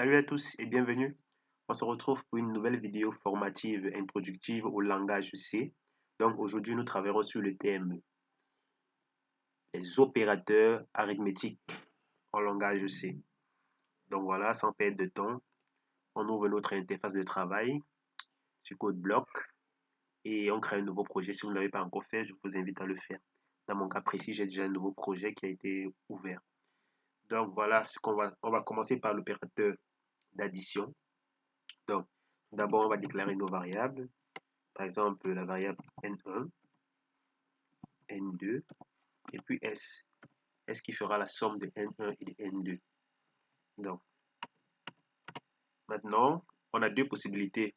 Salut à tous et bienvenue. On se retrouve pour une nouvelle vidéo formative introductive au langage C. Donc aujourd'hui, nous travaillerons sur le thème les opérateurs arithmétiques en langage C. Donc voilà, sans perdre de temps, on ouvre notre interface de travail sur CodeBlock et on crée un nouveau projet. Si vous ne l'avez pas encore fait, je vous invite à le faire. Dans mon cas précis, j'ai déjà un nouveau projet qui a été ouvert. Donc voilà ce on va commencer par l'opérateur d'addition. Donc, d'abord, on va déclarer nos variables. Par exemple, la variable N1, N2, et puis S. S qui fera la somme de N1 et de N2. Donc, maintenant, on a deux possibilités.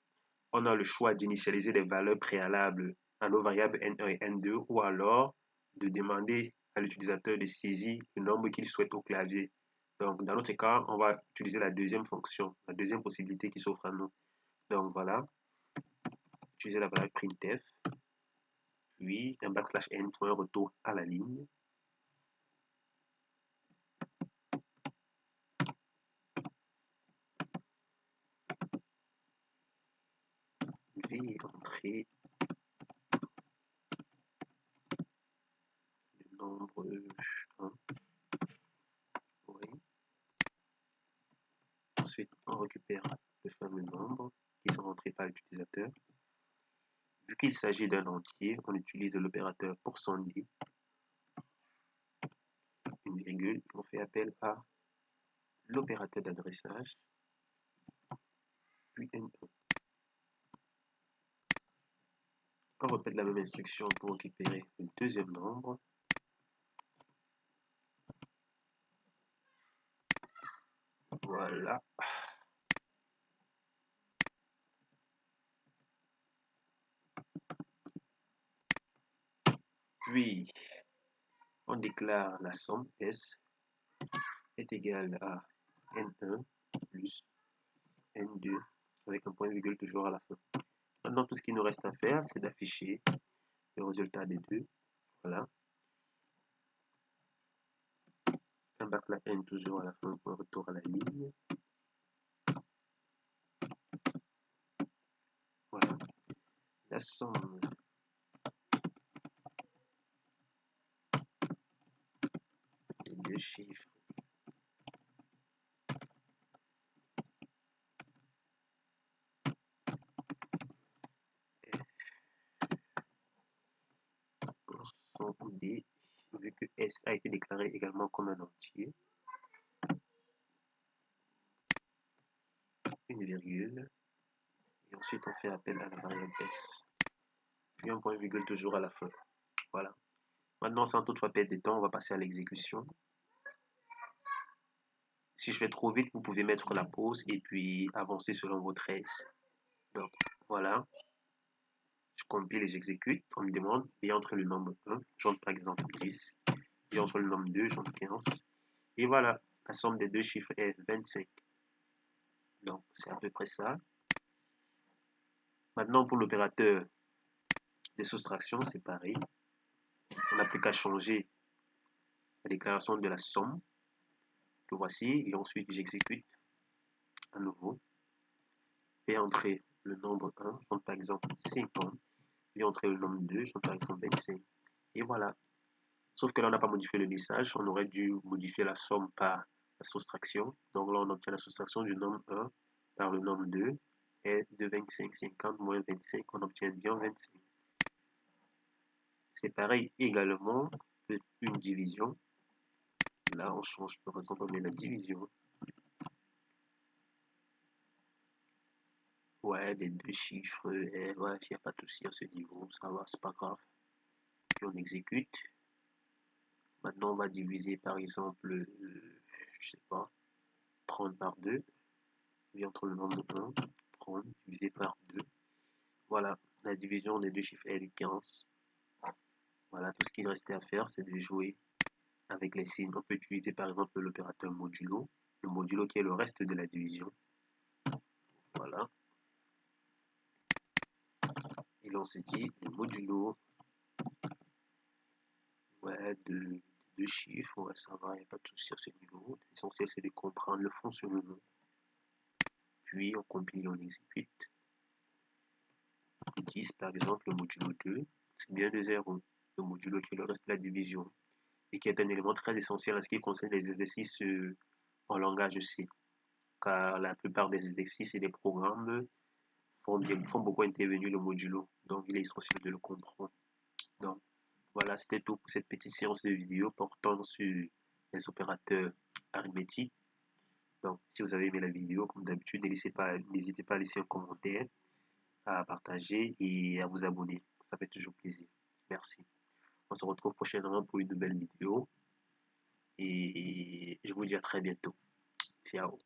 On a le choix d'initialiser des valeurs préalables à nos variables N1 et N2, ou alors de demander à l'utilisateur de saisir le nombre qu'il souhaite au clavier. Donc, dans notre cas, on va utiliser la deuxième fonction, la deuxième possibilité qui s'offre à nous. Donc, voilà, utiliser la variable printf, puis un backslash n pour un retour à la ligne. Je vais entrer le nombre 1. Oui. Ensuite, on récupère le fameux nombre qui sont rentrés par l'utilisateur. Vu qu'il s'agit d'un entier, on utilise l'opérateur %d, une virgule, on fait appel à l'opérateur d'adressage, puis N1. On répète la même instruction pour récupérer le deuxième nombre. Voilà. Puis, on déclare la somme S est égale à N1 plus N2 avec un point virgule toujours à la fin. Maintenant, tout ce qu'il nous reste à faire, c'est d'afficher le résultat des deux. Voilà. Un backslash n toujours à la fin pour un retour à la ligne. Voilà. La somme des deux chiffres sont D, vu que S a été déclaré également comme un entier. Une virgule. Et ensuite, on fait appel à la variable S. Puis un point virgule toujours à la fin. Voilà. Maintenant, sans toutefois perdre de temps, on va passer à l'exécution. Si je fais trop vite, vous pouvez mettre la pause et puis avancer selon votre aise. Donc, voilà. Je compile et j'exécute. On me demande, et entre le nombre 1, j'entre par exemple 10. Et entre le nombre 2, j'entre 15. Et voilà, la somme des deux chiffres est 25. Donc, c'est à peu près ça. Maintenant, pour l'opérateur de soustraction, c'est pareil. On n'a plus qu'à changer la déclaration de la somme, que voici, et ensuite j'exécute à nouveau. Et entrer le nombre 1, j'entre par exemple 50. Et entrer le nombre 2, j'entre par exemple 25. Et voilà. Sauf que là, on n'a pas modifié le message. On aurait dû modifier la somme par la soustraction. Donc là, on obtient la soustraction du nombre 1 par le nombre 2 est de 25. 50 moins 25, on obtient bien 25. C'est pareil également une division. Là, on change, par exemple, on met la division. Ouais, des deux chiffres. Et ouais, il n'y a pas de souci à ce niveau. Ça va, c'est pas grave. Puis on exécute. Maintenant, on va diviser, par exemple, je sais pas, 30 par 2. Et entre le nombre de 1, 30 divisé par 2. Voilà, la division des deux chiffres est de 15. Voilà, tout ce qu'il restait à faire, c'est de jouer avec les signes. On peut utiliser par exemple l'opérateur modulo, le modulo qui est le reste de la division. Voilà. Et là, on se dit le modulo, ouais, de deux chiffres, ouais, ça va, il n'y a pas de souci à ce niveau. L'essentiel, c'est de comprendre le fonctionnement. puis on compile, on exécute. 10 par exemple, le modulo 2, c'est bien de 0. Le modulo qui est le reste de la division et qui est un élément très essentiel en ce qui concerne les exercices en langage C. Car la plupart des exercices et des programmes font beaucoup intervenir le modulo. Donc, il est essentiel de le comprendre. Donc, voilà, c'était tout pour cette petite séance de vidéo portant sur les opérateurs arithmétiques. Donc, si vous avez aimé la vidéo, comme d'habitude, n'hésitez pas à laisser un commentaire, à partager et à vous abonner. Ça fait toujours plaisir. Merci. On se retrouve prochainement pour une nouvelle vidéo et je vous dis à très bientôt. Ciao.